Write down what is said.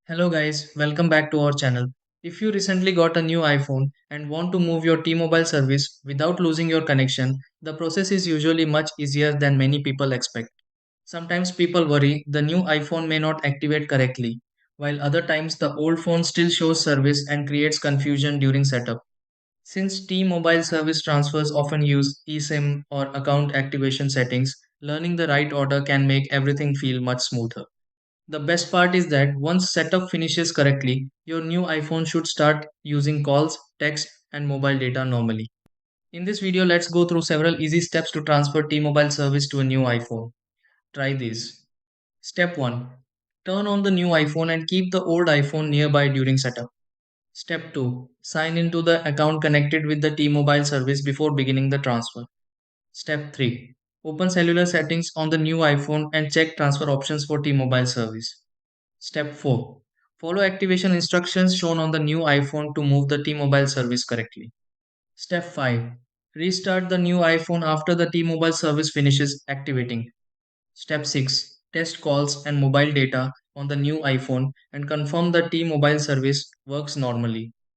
Hello guys, welcome back to our channel. If you recently got a new iPhone and want to move your T-Mobile service without losing your connection, the process is usually much easier than many people expect. Sometimes people worry the new iPhone may not activate correctly, while other times the old phone still shows service and creates confusion during setup. Since T-Mobile service transfers often use eSIM or account activation settings, learning the right order can make everything feel much smoother. The best part is that once setup finishes correctly, your new iPhone should start using calls, text, and mobile data normally. In this video, let's go through several easy steps to transfer T-Mobile service to a new iPhone. Try these. Step 1. Turn on the new iPhone and keep the old iPhone nearby during setup. Step 2. Sign into the account connected with the T-Mobile service before beginning the transfer. Step 3. Open cellular settings on the new iPhone and check transfer options for T-Mobile service. Step 4. Follow activation instructions shown on the new iPhone to move the T-Mobile service correctly. Step 5. Restart the new iPhone after the T-Mobile service finishes activating. Step 6. Test calls and mobile data on the new iPhone and confirm the T-Mobile service works normally.